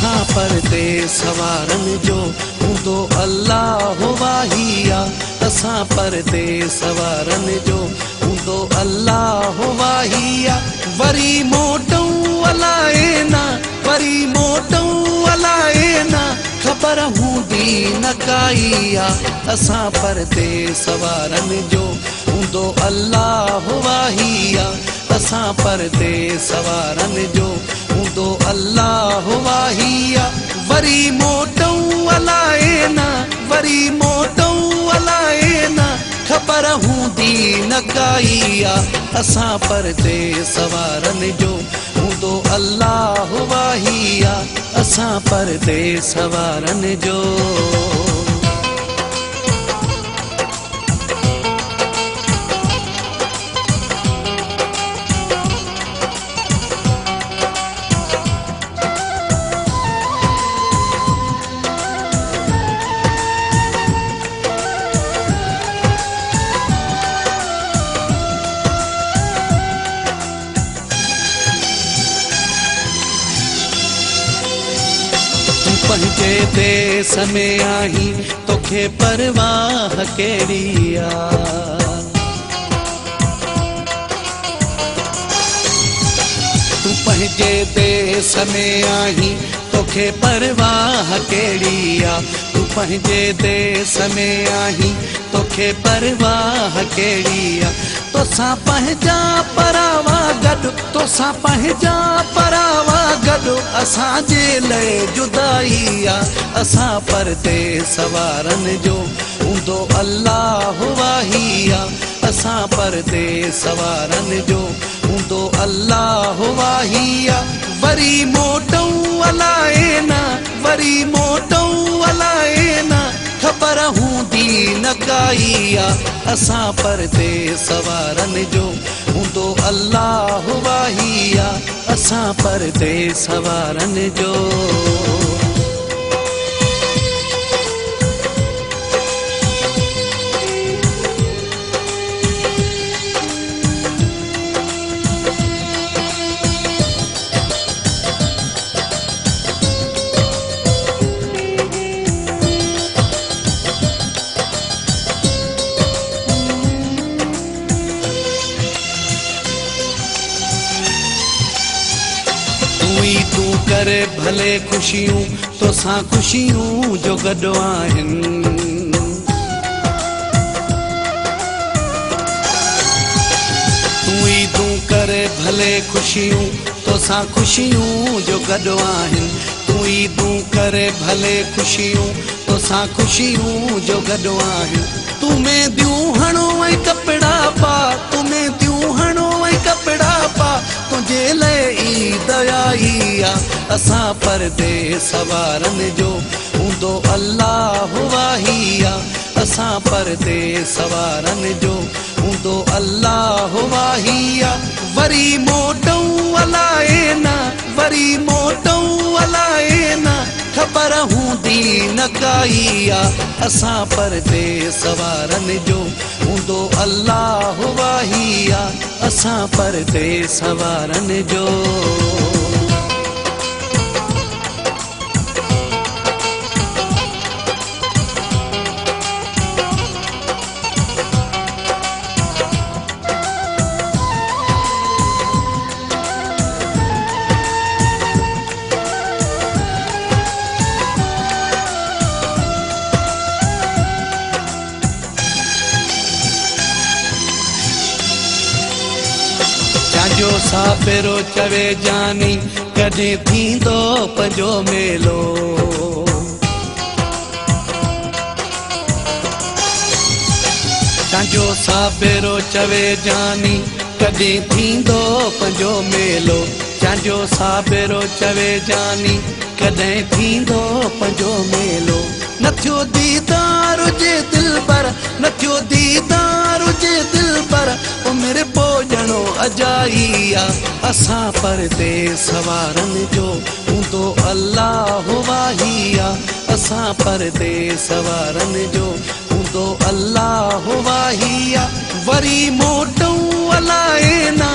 असां परदेस वारन जो हूंदो अल्लाह वाहिया। असां परदेस वारन जो हूंदो अल्लाह वाहिया। वरी मोटऊं अलाए ना, वरी मोटऊं अलाए ना, ख़बर हूंदी न काई आ। असां परदेस वारन जो हूंदो अल्लाह वाहिया। असां परदेस वारन जो हूंदो अल्लाह वाहिया। वरी मोटऊं अलाए ना, वरी मोटऊं अलाए ना, ख़बर हूंदी न काई आ। असां परदेस वारन जो हूंदो अल्लाह वाहिया। असां परदेस वारन जो। पंहिंजे देस में आहीं तोखे परवाह कहिड़ी आ। तूं पंहिंजे देस में आहीं तोखे परवाह कहिड़ी आ। तूं पंहिंजे देस में आहीं तोखे परवाह कहिड़ी आ। तोसां पंहिंजा परावा गॾु, तोसां पंहिंजा परावा गॾु, असांजे लाइ जुदाई आ। असां परदेस वारन जो हूंदो अल्लाह वाहिया। असां परदेस वारन जो हूंदो अल्लाह वाहिया। वरी मोटऊं अलाए ना, वरी मोटऊं अलाए ना, ख़बर हूंदी न काई आ। असां परदेस वारन जो हूंदो अल्लाह वाहिया। असां परदेस वारन जो। तूं करे भले ख़ुशियूं तोसां ख़ुशियूं जो गॾु आहिनि। तूं करे भले ख़ुशियूं तोसां ख़ुशियूं जो गॾु आहिनि। तूं करे भले ख़ुशियूं तोसां ख़ुशियूं जो गॾु आहिनि। तूं मेंदियूं हणो ऐं कपिड़ा पा, तूं मेंदियूं हणो ऐं कपिड़ा पा, तुंहिंजे लाइ ईद आई आ। असां परदेस वारन जो हूंदो अल्लाह वाहिया। असां परदेस वारन जो हूंदो अल्लाह वाहिया। वरी मोटऊं अलाए ना, वरी मोटऊं अलाए ना, ख़बर हूंदी न काई आ। असां परदेस वारन जो हूंदो अल्लाह वाहिया। असां परदेस वारन जो। जो सापेरो चवे जानी कॾहिं थींदो पंहिंजो मेलो। जो सापेरो चवे जानी कॾहिं थींदो पंहिंजो मेलो। जो सापेरो चवे जानी कॾहिं थींदो पंहिंजो मेलो। न थियो दीदार हुजे दिल पर, न थियो दीदार हुजे दिल पर, ओ मेरे पोजणो अजाई आ। असां परदेस वारन जो हूंदो अल्लाह वाहिया। असां परदेस वारन जो हूंदो अल्लाह वाहिया। वरी मोटऊं अलाए ना,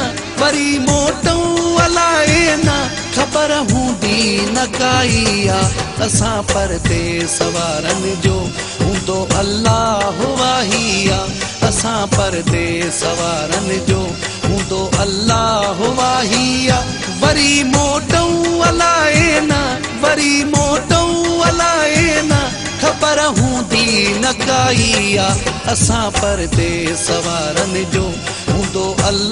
वरी मोटऊं अलाए न ख़बर हूंदी न काई आ असां परदेस वारनि जो हूंदो अल्लाह वाही आ असां परदेस वारनि जो हूंदो अल्लाह वाही आ वरी मोटऊं अलाए न वरी मोटऊं अलाए न ख़बर हूंदी न काई आ असां परदेस वारनि जो हूंदो अल्लाह